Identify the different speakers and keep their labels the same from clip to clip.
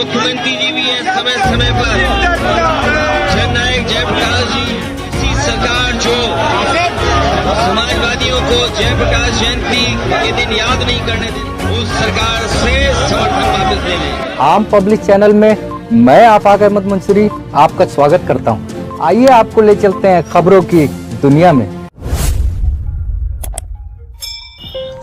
Speaker 1: मुख्यमंत्री जी भी हैं समय समय पर। जननायक जयप्रकाश जी की सरकार जो समाजवादियों को जयप्रकाश जयंती के दिन याद नहीं करने देती, उस सरकार से समर्थन वापस ले लें।
Speaker 2: आम पब्लिक चैनल में मैं आफाक अहमद मंसूरी आपका स्वागत करता हूं। आइए आपको ले चलते हैं खबरों की दुनिया में।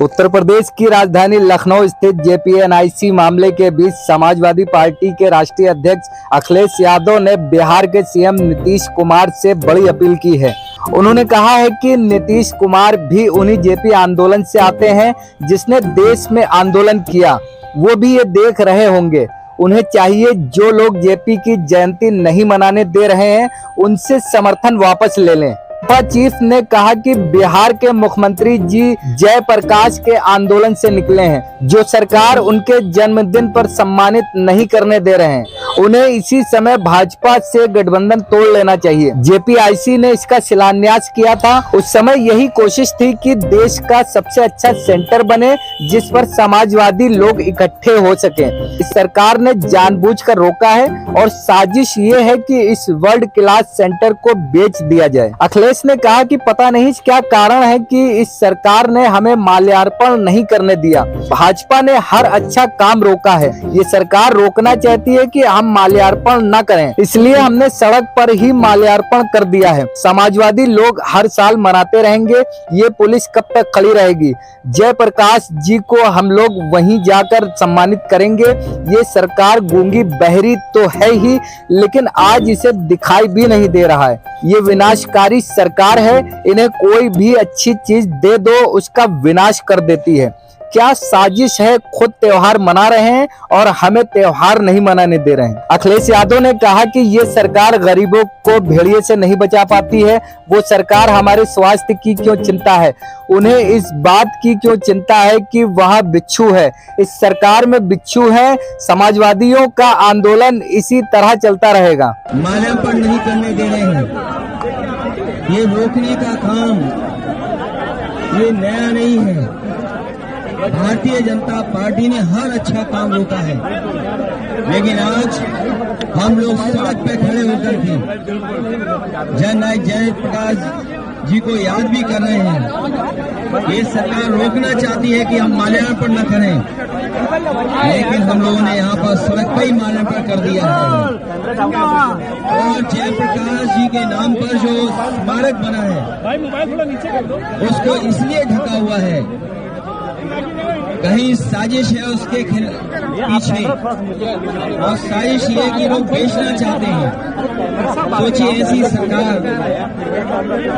Speaker 2: उत्तर प्रदेश की राजधानी लखनऊ स्थित JPNIC मामले के बीच समाजवादी पार्टी के राष्ट्रीय अध्यक्ष अखिलेश यादव ने बिहार के CM नीतीश कुमार से बड़ी अपील की है। उन्होंने कहा है कि नीतीश कुमार भी उन्हीं JP आंदोलन से आते हैं जिसने देश में आंदोलन किया, वो भी ये देख रहे होंगे। उन्हें चाहिए जो लोग JP की जयंती नहीं मनाने दे रहे हैं उनसे समर्थन वापस ले लें। चीफ ने कहा कि बिहार के मुख्यमंत्री जी जयप्रकाश के आंदोलन से निकले हैं, जो सरकार उनके जन्मदिन पर सम्मानित नहीं करने दे रहे हैं। उन्हें इसी समय भाजपा से गठबंधन तोड़ लेना चाहिए। JPIC ने इसका शिलान्यास किया था। उस समय यही कोशिश थी कि देश का सबसे अच्छा सेंटर बने जिस पर समाजवादी लोग इकट्ठे हो सके। इस सरकार ने जानबूझकर रोका है और साजिश ये है कि इस वर्ल्ड क्लास सेंटर को बेच दिया जाए। अखिलेश ने कहा कि पता नहीं क्या कारण है कि इस सरकार ने हमें माल्यार्पण नहीं करने दिया। भाजपा ने हर अच्छा काम रोका है। ये सरकार रोकना चाहती है कि हम माल्यार्पण न करें, इसलिए हमने सड़क पर ही माल्यार्पण कर दिया है। समाजवादी लोग हर साल मनाते रहेंगे, ये पुलिस कब तक खड़ी रहेगी? जयप्रकाश जी को हम लोग वहीं जाकर सम्मानित करेंगे। ये सरकार गूंगी बहरी तो है ही, लेकिन आज इसे दिखाई भी नहीं दे रहा है। ये विनाशकारी सरकार है, इन्हें कोई भी अच्छी चीज दे दो उसका विनाश कर देती है। क्या साजिश है? खुद त्योहार मना रहे हैं और हमें त्योहार नहीं मनाने दे रहे हैं। अखिलेश यादव ने कहा कि ये सरकार गरीबों को भेड़िए से नहीं बचा पाती है। वो सरकार हमारे स्वास्थ्य की क्यों चिंता है? उन्हें इस बात की क्यों चिंता है कि वहाँ बिच्छू है? इस सरकार में बिच्छू है। समाजवादियों का आंदोलन इसी तरह चलता रहेगा।
Speaker 1: माल्यार्पण नहीं करने दे रहे हैं, ये रोकने का काम ये नया नहीं है। भारतीय जनता पार्टी ने हर अच्छा काम रोका है, लेकिन आज हम लोग सड़क पे खड़े होकर के जननायक जयप्रकाश जी को याद भी कर रहे हैं। ये सरकार रोकना चाहती है कि हम माल्यार्पण न करें, लेकिन हम लोगों ने यहाँ पर सड़क पर ही माल्यार्पण कर दिया है। और जयप्रकाश जी के नाम पर जो स्मारक बना है उसको इसलिए ढका हुआ है, कहीं साजिश है उसके पीछे, और साजिश ये कि लोग बेचना चाहते हैं। सोचिए ऐसी सरकार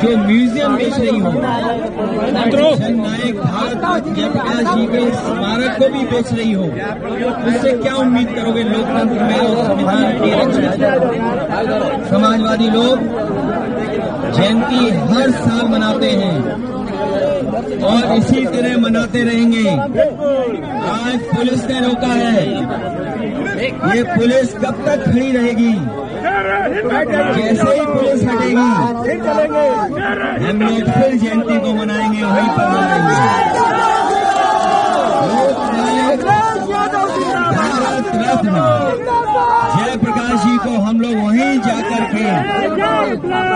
Speaker 1: जो म्यूजियम बेच रही हो, जननायक भारत जयप्रकाश जी के स्मारक को भी बेच रही हो, उससे क्या उम्मीद करोगे लोकतंत्र में और संविधान की रक्षा? समाजवादी लोग जयंती हर साल मनाते हैं और इसी तरह मनाते रहेंगे। आज पुलिस ने रोका है, ये पुलिस कब तक खड़ी रहेगी? जैसे ही पुलिस हटेगी हम लोग फिर जयंती को मनाएंगे, वहीं पर मनाएंगे। भारत रत्न जयप्रकाश जी को हम लोग वहीं जाकर के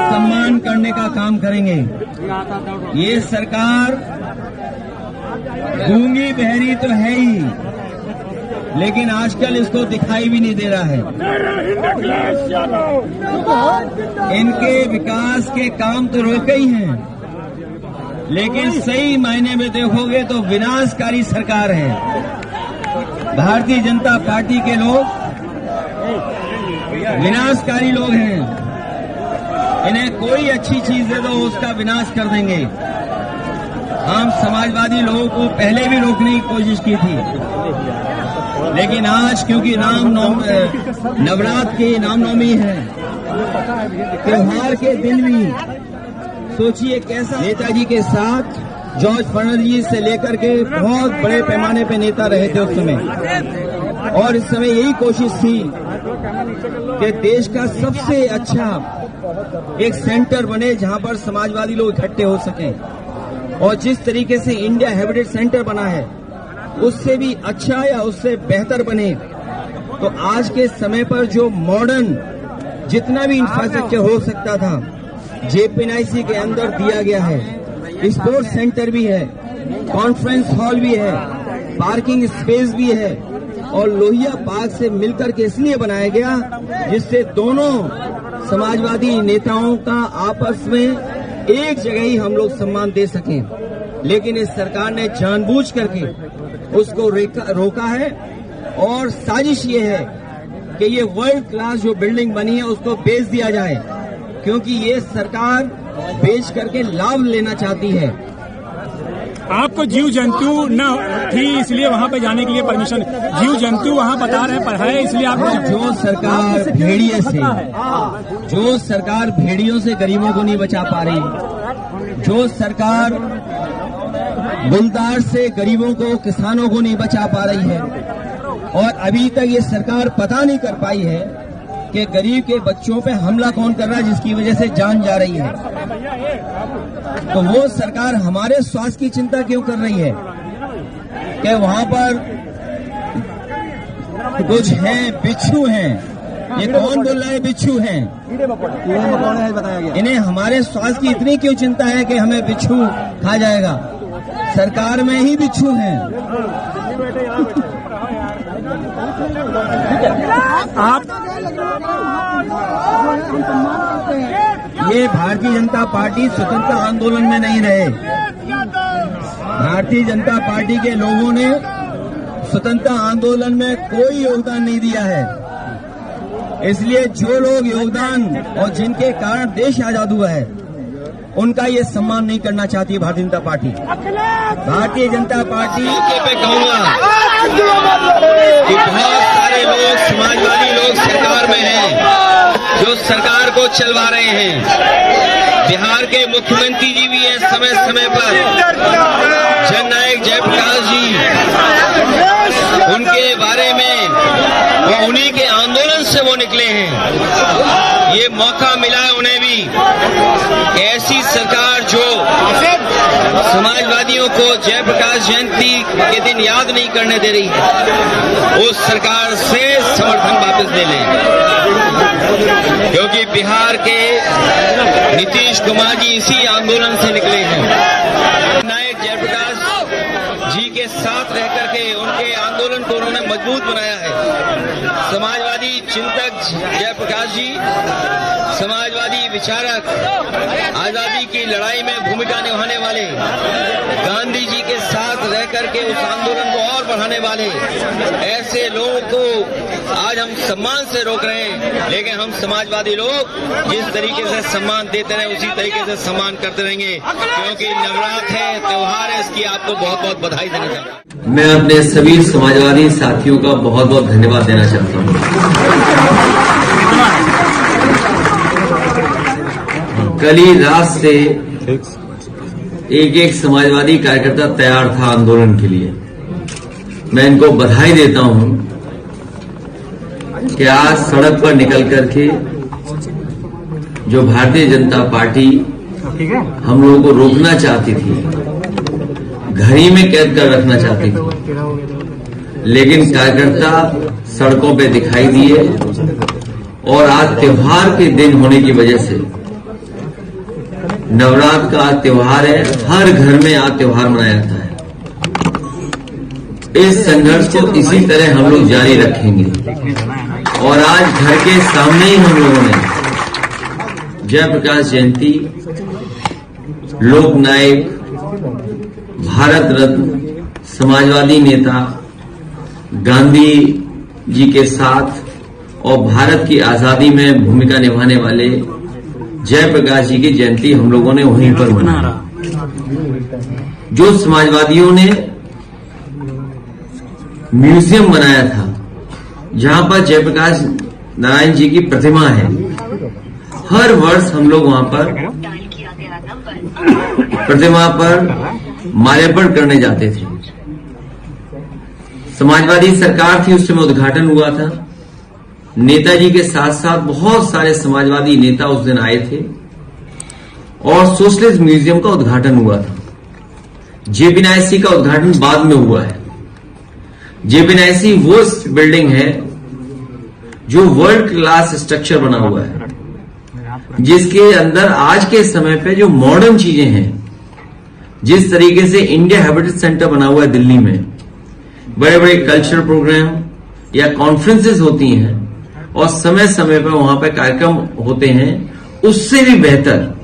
Speaker 1: सम्मान करने का काम करेंगे। ये सरकार गूंगी बहरी तो है ही, लेकिन आजकल इसको दिखाई भी नहीं दे रहा है। इनके विकास के काम तो रोके ही हैं, लेकिन सही मायने में देखोगे तो विनाशकारी सरकार है। भारतीय जनता पार्टी के लोग विनाशकारी लोग हैं। इन्हें कोई अच्छी चीज दे दो उसका विनाश कर देंगे। हम समाजवादी लोगों को पहले भी रोकने की कोशिश की थी, लेकिन आज क्योंकि नवरात्र की रामनवमी है, त्योहार के दिन भी सोचिए कैसा नेताजी के साथ जॉर्ज फर्नांडिस से लेकर के बहुत बड़े पैमाने पे नेता रहे थे उस समय, और इस समय यही कोशिश थी कि देश का सबसे अच्छा एक सेंटर बने जहां पर समाजवादी लोग इकट्ठे हो सकें। और जिस तरीके से इंडिया हैबिटेट सेंटर बना है उससे भी अच्छा या उससे बेहतर बने, तो आज के समय पर जो मॉडर्न जितना भी इंफ्रास्ट्रक्चर हो सकता था जेपीएनआईसी के अंदर दिया गया है। स्पोर्ट्स सेंटर भी है, कॉन्फ्रेंस हॉल भी है, पार्किंग स्पेस भी है और लोहिया पार्क से मिलकर के इसलिए बनाया गया जिससे दोनों समाजवादी नेताओं का आपस में एक जगह ही हम लोग सम्मान दे सकें। लेकिन इस सरकार ने जानबूझ करके उसको रोका है और साजिश ये है कि ये वर्ल्ड क्लास जो बिल्डिंग बनी है उसको बेच दिया जाए, क्योंकि ये सरकार बेच करके लाभ लेना चाहती है।
Speaker 3: आपको जीव जंतु न थी इसलिए वहाँ पे जाने के लिए परमिशन, जीव जंतु वहाँ बता रहे पर है इसलिए आप
Speaker 1: जो सरकार भेड़िए से, जो सरकार भेड़ियों से गरीबों को नहीं बचा पा रही, जो सरकार बुलदार से गरीबों को, किसानों को नहीं बचा पा रही है और अभी तक ये सरकार पता नहीं कर पाई है कि गरीब के बच्चों पे हमला कौन कर रहा है जिसकी वजह से जान जा रही है, तो वो सरकार हमारे स्वास्थ्य की चिंता क्यों कर रही है कि वहां पर कुछ हैं, बिच्छू हैं। ये कौन बोल रहा है बिच्छू हैं? इन्हें हमारे स्वास्थ्य की इतनी क्यों चिंता है कि हमें बिच्छू खा जाएगा? सरकार में ही बिच्छू हैं।
Speaker 3: आप
Speaker 1: ये भारतीय जनता पार्टी स्वतंत्रता आंदोलन में नहीं रहे। भारतीय जनता पार्टी के लोगों ने स्वतंत्रता आंदोलन में कोई योगदान नहीं दिया है, इसलिए जो लोग योगदान और जिनके कारण देश आजाद हुआ है उनका ये सम्मान नहीं करना चाहती भारतीय जनता पार्टी। भारतीय जनता पार्टी पे कहूंगा कि बहुत सारे लोग, समाजवादी लोग सरकार में हैं जो सरकार को चलवा रहे हैं। बिहार के मुख्यमंत्री जी भी हैं समय समय पर, जननायक जयप्रकाश जी, उनके बारे में वो उन्हीं के आंदोलन से वो निकले हैं। ये मौका मिला है उन्हें भी, ऐसी सरकार जो समाजवादियों को जयप्रकाश जयंती के दिन याद नहीं करने दे रही है, उस सरकार से समर्थन वापस ले लें, क्योंकि बिहार के नीतीश कुमार जी इसी आंदोलन से निकले हैं। नायक जयप्रकाश जी के साथ रह करके उनके आंदोलन को उन्होंने मजबूत बनाया है। समाजवादी चिंतक जयप्रकाश जी, समाजवादी विचारक, आजादी की लड़ाई में भूमिका निभाने वाले, गांधी जी के साथ रह करके उस आंदोलन को और बढ़ाने वाले ऐसे लोगों को आज हम सम्मान से रोक रहे हैं। लेकिन हम समाजवादी लोग जिस तरीके से सम्मान देते रहे उसी तरीके से सम्मान करते रहेंगे, क्योंकि नवरात्र है, त्योहार है, इसकी आपको बहुत बहुत बधाई देना चाहता हूँ।
Speaker 4: मैं अपने सभी समाजवादी साथियों का बहुत बहुत धन्यवाद देना चाहता हूँ। कल ही रात से एक एक समाजवादी कार्यकर्ता तैयार था आंदोलन के लिए। मैं इनको बधाई देता हूं कि आज सड़क पर निकल करके जो भारतीय जनता पार्टी हम लोगों को रोकना चाहती थी, घर ही में कैद कर रखना चाहती थी, लेकिन कार्यकर्ता सड़कों पे दिखाई दिए और आज त्योहार के दिन होने की वजह से, नवरात्र का त्योहार है, हर घर में आज त्योहार मनाया जाता है। इस संघर्ष को इसी तरह हम लोग जारी रखेंगे और आज घर के सामने ही हम लोगों ने जयप्रकाश जयंती, लोक नायक, भारत रत्न, समाजवादी नेता गांधी जी के साथ और भारत की आजादी में भूमिका निभाने वाले जयप्रकाश जी की जयंती हम लोगों ने वहीं पर मनाई। जो समाजवादियों ने म्यूजियम बनाया था जहां पर जयप्रकाश नारायण जी की प्रतिमा है, हर वर्ष हम लोग वहां पर प्रतिमा पर माल्यार्पण करने जाते थे। समाजवादी सरकार थी, उस समय उद्घाटन हुआ था। नेताजी के साथ साथ बहुत सारे समाजवादी नेता उस दिन आए थे और सोशलिस्ट म्यूजियम का उद्घाटन हुआ था। जेपीएनआईसी का उद्घाटन बाद में हुआ है। जेपीएनआईसी वो बिल्डिंग है जो वर्ल्ड क्लास स्ट्रक्चर बना हुआ है, जिसके अंदर आज के समय पे जो मॉडर्न चीजें हैं, जिस तरीके से इंडिया हैबिटेट सेंटर बना हुआ है दिल्ली में, बड़े बड़े कल्चरल प्रोग्राम या कॉन्फ्रेंसेस होती हैं और समय समय पर वहां पर कार्यक्रम होते हैं, उससे भी बेहतर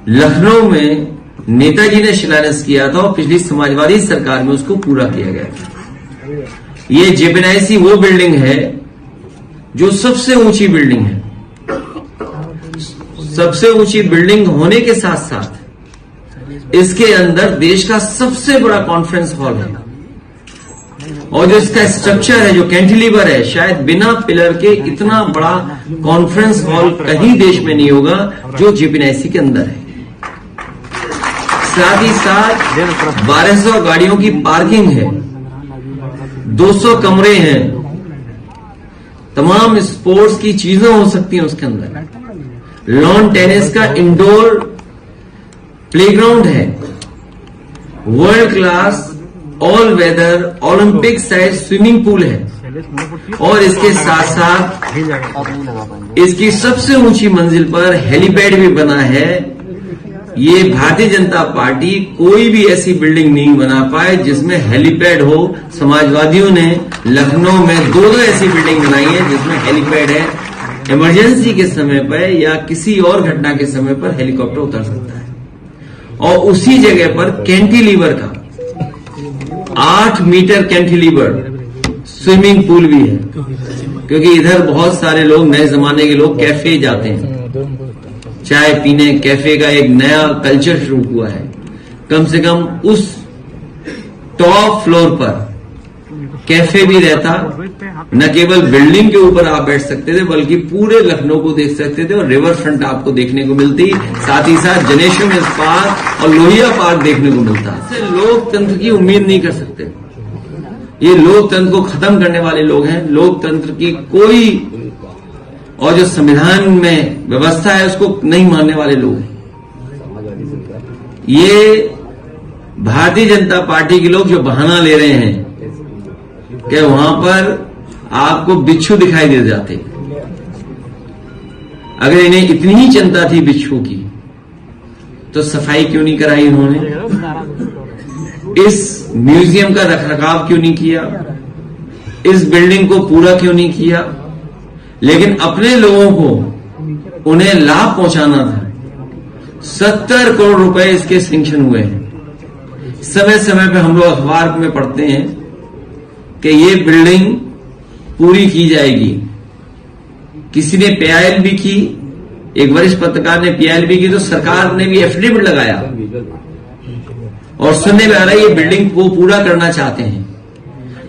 Speaker 4: लखनऊ में नेताजी ने शिलान्यास किया था और पिछली समाजवादी सरकार में उसको पूरा किया गया था। ये जेपीएनआईसी वो बिल्डिंग है जो सबसे ऊंची बिल्डिंग है। सबसे ऊंची बिल्डिंग होने के साथ साथ इसके अंदर देश का सबसे बड़ा कॉन्फ्रेंस हॉल है और जो इसका स्ट्रक्चर है, जो कैंटिलीवर है, शायद बिना पिलर के इतना बड़ा कॉन्फ्रेंस हॉल कहीं देश में नहीं होगा जो जेपीएनआईसी के अंदर है। साथ ही साथ 1200 गाड़ियों की पार्किंग है, 200 कमरे हैं, तमाम स्पोर्ट्स की चीजें हो सकती हैं उसके अंदर, लॉन टेनिस का इंडोर प्लेग्राउंड है, world class all weather Olympic size swimming pool है और इसके साथ साथ इसकी सबसे ऊंची मंजिल पर हेलीपैड भी बना है। ये भारतीय जनता पार्टी कोई भी ऐसी बिल्डिंग नहीं बना पाए जिसमें हेलीपैड हो। समाजवादियों ने लखनऊ में दो ऐसी बिल्डिंग बनाई है जिसमें हेलीपैड है, इमरजेंसी के समय पर या किसी और घटना के समय पर हेलीकॉप्टर उतर सकता है। और उसी जगह पर कैंटिलीवर का 8 मीटर कैंटिलीवर स्विमिंग पूल भी है, क्योंकि इधर बहुत सारे लोग, नए जमाने के लोग कैफे जाते हैं, चाय पीने। कैफे का एक नया कल्चर शुरू हुआ है। कम से कम उस टॉप फ्लोर पर कैफे भी रहता, न केवल बिल्डिंग के ऊपर आप बैठ सकते थे बल्कि पूरे लखनऊ को देख सकते थे और रिवर फ्रंट आपको देखने को मिलती, साथ ही साथ जनेश्वर मिल्स पार्क और लोहिया पार्क देखने को मिलता। इससे लोकतंत्र की उम्मीद नहीं कर सकते। ये लोकतंत्र को खत्म करने वाले लोग हैं। लोकतंत्र की कोई और जो संविधान में व्यवस्था है उसको नहीं मानने वाले लोग हैं। ये भारतीय जनता पार्टी के लोग जो बहाना ले रहे हैं कि वहां पर आपको बिच्छू दिखाई दे जाते, अगर इन्हें इतनी ही चिंता थी बिच्छू की तो सफाई क्यों नहीं कराई इन्होंने? इस म्यूजियम का रखरखाव क्यों नहीं किया? इस बिल्डिंग को पूरा क्यों नहीं किया? लेकिन अपने लोगों को उन्हें लाभ पहुंचाना था। 70 करोड़ रुपए इसके सैंक्शन हुए हैं। समय समय पे हम लोग अखबार में पढ़ते हैं कि ये बिल्डिंग पूरी की जाएगी। किसी ने पीआईएल भी की, एक वरिष्ठ पत्रकार ने पीआईएल भी की, तो सरकार ने भी एफिडेविट लगाया और सुनने में आ रहा है ये बिल्डिंग को पूरा करना चाहते हैं।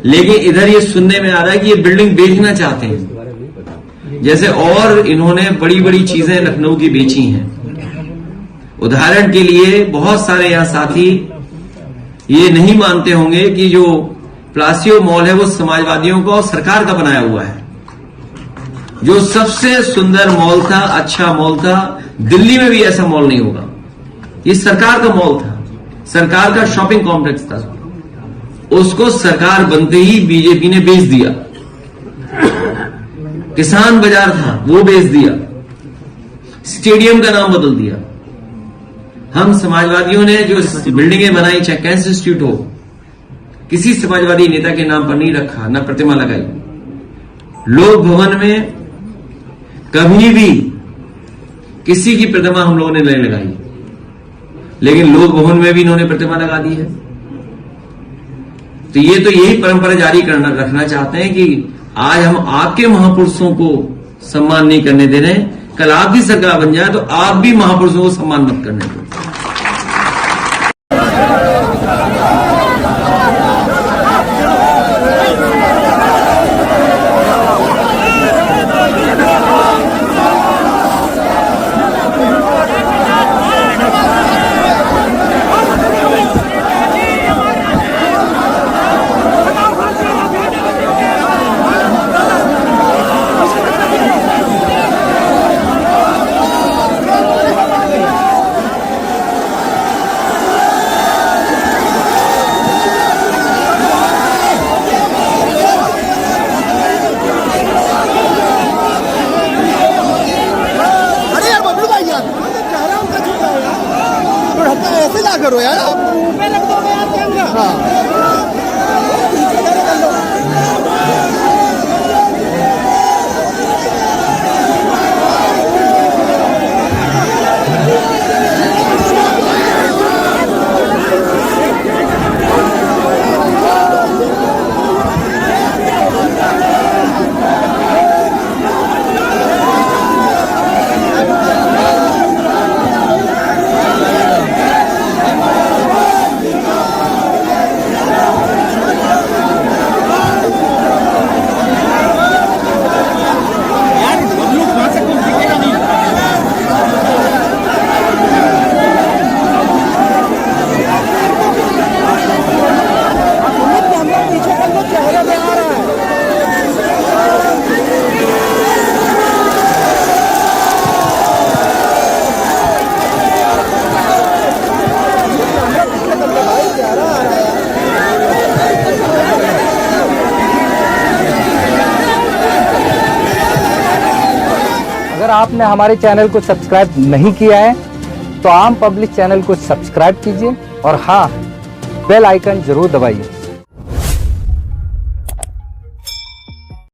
Speaker 4: लेकिन इधर ये सुनने में आ रहा है कि ये बिल्डिंग बेचना चाहते हैं। जैसे और इन्होंने बड़ी बड़ी चीजें लखनऊ की बेची हैं। उदाहरण के लिए बहुत सारे यहां साथी ये नहीं मानते होंगे कि जो प्लासियो मॉल है वो समाजवादियों का और सरकार का बनाया हुआ है। जो सबसे सुंदर मॉल था, अच्छा मॉल था, दिल्ली में भी ऐसा मॉल नहीं होगा। ये सरकार का मॉल था, सरकार का शॉपिंग कॉम्प्लेक्स था। उसको सरकार बनते ही बीजेपी ने बेच दिया। किसान बाजार था वो बेच दिया, स्टेडियम का नाम बदल दिया। हम समाजवादियों ने जो बिल्डिंगें बनाई, चाहे कैंसर इंस्टीट्यूट हो, किसी समाजवादी नेता के नाम पर नहीं रखा, न प्रतिमा लगाई। लोक भवन में कभी भी किसी की प्रतिमा हम लोगों ने नहीं लगाई, लेकिन लोक भवन में भी इन्होंने प्रतिमा लगा दी है। तो यही परंपरा जारी रखना चाहते हैं कि आज हम आपके महापुरुषों को सम्मान नहीं करने दे रहे हैं। कल आपकी सरकार बन जाए तो आप भी महापुरुषों को सम्मान मत करने दो।
Speaker 5: ना करो यार आप। हाँ
Speaker 2: अगर आपने हमारे चैनल को सब्सक्राइब नहीं किया है तो आम पब्लिक चैनल को सब्सक्राइब कीजिए और हाँ, बेल आइकन जरूर दबाइए।